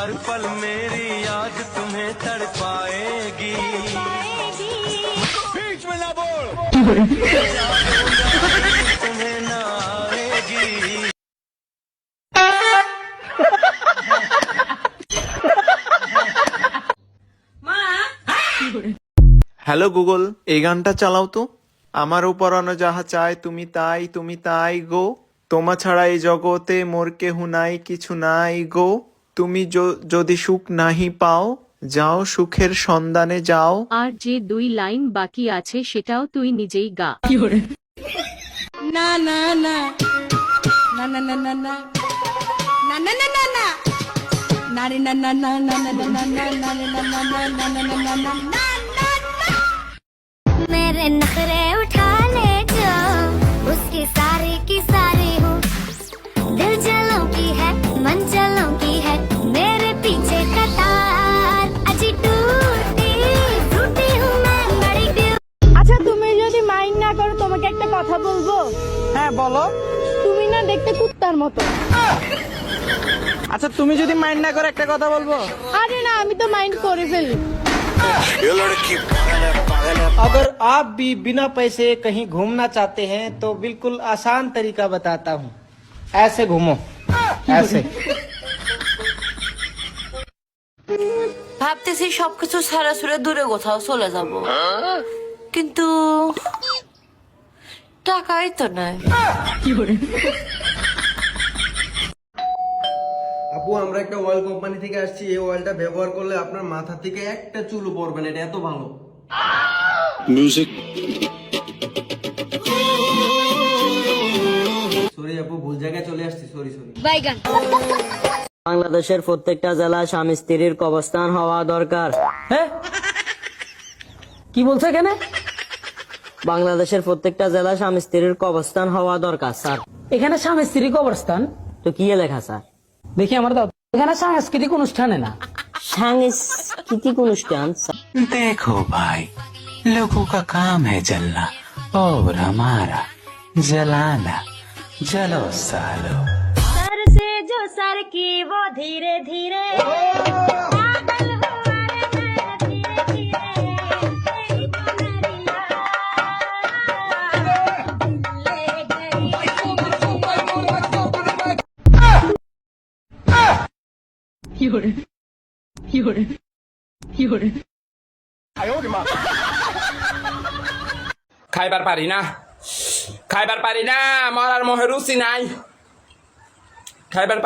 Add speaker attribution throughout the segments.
Speaker 1: हर पल मेरी याद तुम्हें तड़पाएगी। बीच में ना बोल तुम्हें ना आएगी।
Speaker 2: হ্যালো গুগল, এই গানটা চালাও তো। আমারও পরানো যাহা চায় তুমি তাই গো, তোমা ছাড়া এই জগতে মোর কেহু নাই কিছু নাই গো, তুমি যদি সুখ নাহি পাও যাও সুখের সন্ধানে যাও।
Speaker 3: আর যে 2 লাইন বাকি আছে সেটাও তুই নিজেই গা।
Speaker 4: না না না না না না না না না না না না না নারে না না না না না না না না না না না না না না না
Speaker 5: मेरे नखरे उठा ले जो उसकी सारी की सारी हूँ, दिल जलों की है मन जलों की है, मेरे पीछे कतार अजी टूटी टूटी हूँ मैं बड़ी दिल।
Speaker 6: আচ্ছা তুমি যদি মাইন্ড না করো তোমাকে একটা কথা বলবো।
Speaker 7: হ্যাঁ বলো।
Speaker 6: তুমি না দেখতে কুত্তার মতো।
Speaker 7: আচ্ছা তুমি যদি মাইন্ড না করে একটা কথা বলবো।
Speaker 6: আরে না আমি তো মাইন্ড করে ফেলি।
Speaker 7: अगर आप भी बिना पैसे कहीं घूमना चाहते हैं तो बिल्कुल आसान तरीका बताता हूँ, ऐसे घूमो ऐसे।
Speaker 8: ভাবতেছি সবকিছু ছাড়া ছুড়ে দূরে কোথাও চলে যাব, কিন্তু টাকাই তো নাই।
Speaker 9: আপু আমরা একটা অয়েল কোম্পানি থেকে আসছি, এই অয়েলটা ব্যবহার করলে আপনার মাথা থেকে একটা চুলও পড়বে না, এটা এত ভালো। মিউজিক। সরি আপু, ভুল জায়গায় চলে আসছি, সরি।
Speaker 6: বাইগান।
Speaker 10: বাংলাদেশের প্রত্যেকটা জেলায় স্বামী স্ত্রীর কবরস্থান হওয়া দরকার।
Speaker 7: হ্যাঁ কি বলছো এখানে?
Speaker 10: বাংলাদেশের প্রত্যেকটা জেলায় স্বামী স্ত্রীর কবরস্থান হওয়া দরকার স্যার।
Speaker 7: এখানে স্বামী স্ত্রী কবরস্থান
Speaker 10: তো কি লেখা স্যার?
Speaker 7: দেখি আমার দাও। এখানে সাংস্কৃতিক অনুষ্ঠানে না,
Speaker 10: সাংস্কৃতিক অনুষ্ঠান।
Speaker 1: देखो भाई, लोगों का काम है जलना और हमारा जलाना। जलो सालो।
Speaker 5: सर से जो सर की वो धीरे धीरे पागल हुआ रे मैं धीरे धीरे तेरी दुनिया ले गई।
Speaker 11: খাইবার পারি না, মরার মোহে রুচি নাই। খাইবার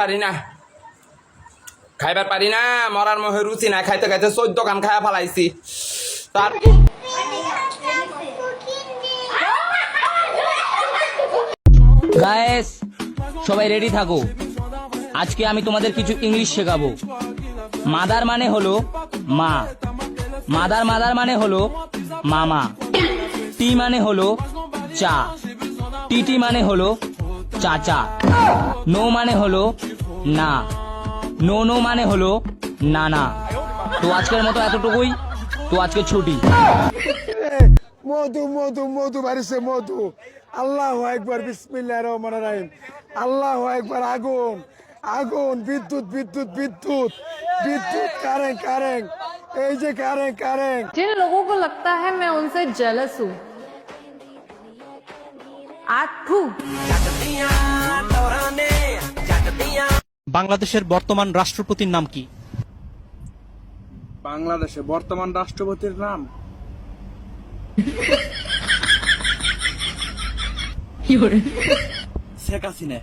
Speaker 11: পারি না, মরার মোহে রুচি নাই। খাইতে খাইতে 14 কান খায়া ফেলাইছি। তার
Speaker 12: গাইস সবাই রেডি থাকো, আজকে আমি তোমাদের কিছু ইংলিশ শেখাবো। মাদার মানে হলো মা, মাদার মানে হলো মামা, টি মানে হলো চা, টিটি মানে হলো চাচা, নো মানে হলো না, নো মানে হলো নানা। তো আজকের মতো এতটুকুই, তো আজকে ছুটি।
Speaker 7: মধু মধু মধু বাড়িছে মধু। আল্লাহু আকবার, বিসমিল্লাহির রহমানির রহিম। আল্লাহু আকবার। আগুন আগুন, বিদ্যুৎ বিদ্যুৎ বিদ্যুৎ বিদ্যুৎ, কারেন্ট এই যে কারেন্ট।
Speaker 6: जिन लोगों को लगता है मैं उनसे जेलस हूँ, आठू।
Speaker 13: বাংলাদেশের বর্তমান রাষ্ট্রপতির নাম কি?
Speaker 9: বাংলাদেশে বর্তমান রাষ্ট্রপতির নাম
Speaker 13: শেখ হাসিনা।